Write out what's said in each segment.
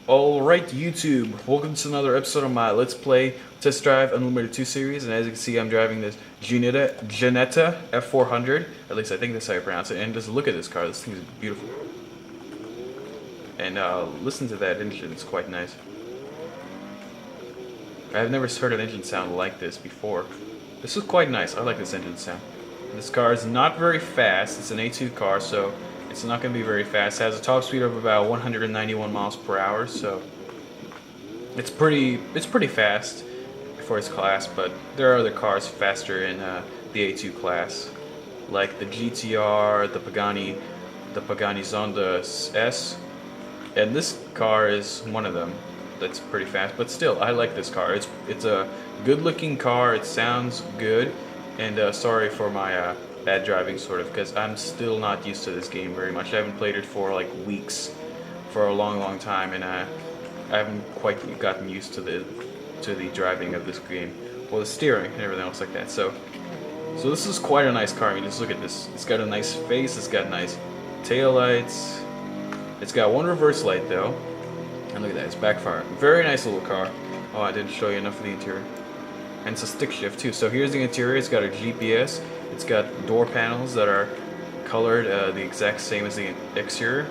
Alright YouTube, welcome to another episode of my Let's Play Test Drive Unlimited 2 series, and as you can see I'm driving this Ginetta F400, at least I think that's how you pronounce it, and just look at this car, this thing is beautiful. And listen to that engine, it's quite nice. I've never heard an engine sound like this before. This is quite nice, I like this engine sound. This car is not very fast, it's an A2 car, so it's not going to be very fast. It has a top speed of about 191 miles per hour, so it's pretty fast for its class. But there are other cars faster in the A2 class, like the GTR, the Pagani Zonda S, and this car is one of them. That's pretty fast, but still, I like this car. It's a good-looking car. It sounds good, and sorry for my bad driving, sort of, because I'm still not used to this game very much. I haven't played it for like weeks, for a long time, and I haven't quite gotten used to the driving of this game, well, the steering and everything else like that. So this is quite a nice car. I mean, just look at this. It's got a nice face. It's got nice tail lights. It's got one reverse light though, and look at that. It's backfire. Very nice little car. Oh, I didn't show you enough of the interior. And it's a stick shift too. So here's the interior. It's got a GPS. It's got door panels that are colored the exact same as the exterior.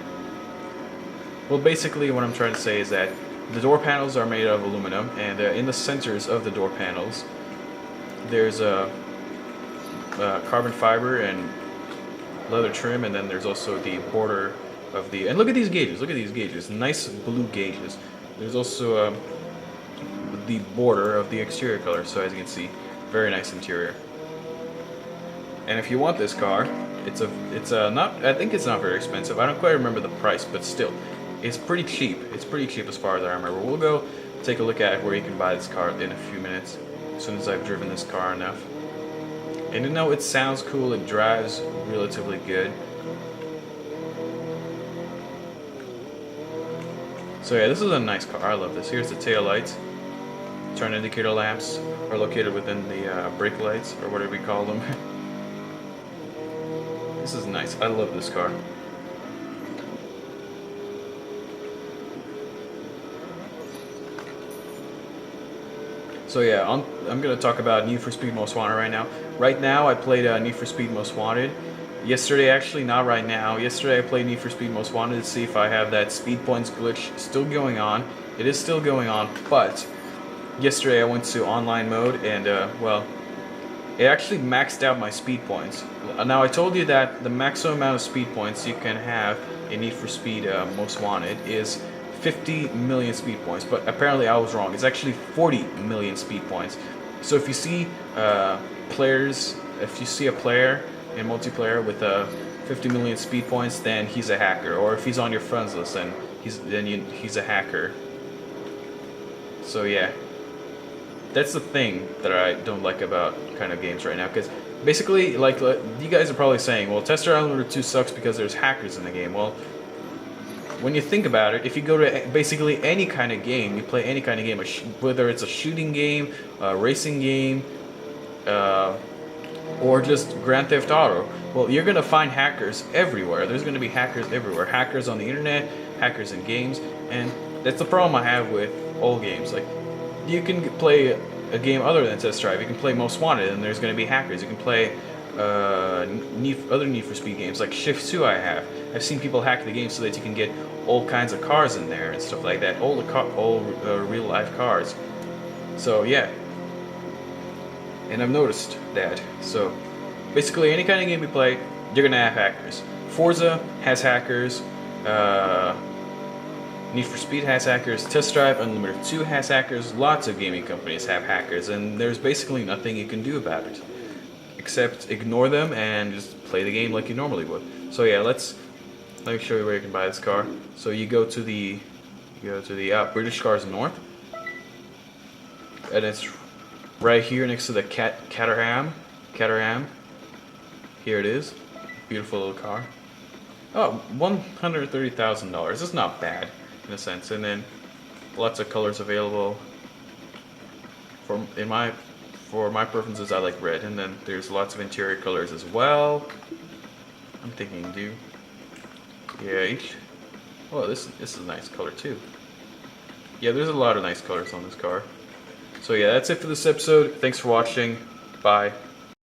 Well, basically what I'm trying to say is that the door panels are made of aluminum, and in the centers of the door panels there's a carbon fiber and leather trim, and then there's also the border of the, and look at these gauges, nice blue gauges. There's also the border of the exterior color, so as you can see, very nice interior. And if you want this car, it's not, I think it's not very expensive. I don't quite remember the price, but still, it's pretty cheap. It's pretty cheap as far as I remember. We'll go take a look at where you can buy this car in a few minutes, as soon as I've driven this car enough. And you know, it sounds cool, it drives relatively good. So yeah, this is a nice car, I love this. Here's the tail lights. Turn indicator lamps are located within the brake lights, or whatever you call them. This is nice, I love this car. So yeah, I'm going to talk about Need for Speed Most Wanted right now. Right now I played Need for Speed Most Wanted. Yesterday, actually not right now, yesterday I played Need for Speed Most Wanted to see if I have that speed points glitch still going on. It is still going on, but yesterday I went to online mode, and well, it actually maxed out my speed points. Now I told you that the maximum amount of speed points you can have in Need for Speed Most Wanted is 50 million speed points, but apparently I was wrong. It's actually 40 million speed points. So if you see if you see a player in multiplayer with 50 million speed points, then he's a hacker. Or if he's on your friends list, then he's a hacker. So yeah, that's the thing that I don't like about kind of games right now, because basically, like you guys are probably saying, well, Test Drive Unlimited 2 sucks because there's hackers in the game. Well, when you think about it, if you go to basically any kind of game, you play any kind of game, whether it's a shooting game, a racing game, or just Grand Theft Auto, well, you're going to find hackers everywhere. There's going to be hackers everywhere. Hackers on the internet, hackers in games, and that's the problem I have with all games. Like, you can play a game other than Test Drive. You can play Most Wanted, and there's going to be hackers. You can play other Need for Speed games, like Shift 2 I've seen people hack the game so that you can get all kinds of cars in there and stuff like that. All real life cars. So yeah. And I've noticed that. So basically any kind of game you play, you're gonna have hackers. Forza has hackers, Need for Speed has hackers, Test Drive Unlimited 2 has hackers, lots of gaming companies have hackers, and there's basically nothing you can do about it, except ignore them and just play the game like you normally would. So yeah, let me show you where you can buy this car. So you go to the British Cars North, and it's right here next to the Caterham. Here it is. Beautiful little car. Oh, $130,000. It's not bad in a sense. And then lots of colors available. For my preferences, I like red. And then there's lots of interior colors as well. I'm thinking, yeah, oh, this is a nice color too. Yeah, there's a lot of nice colors on this car. So yeah, that's it for this episode. Thanks for watching. Bye.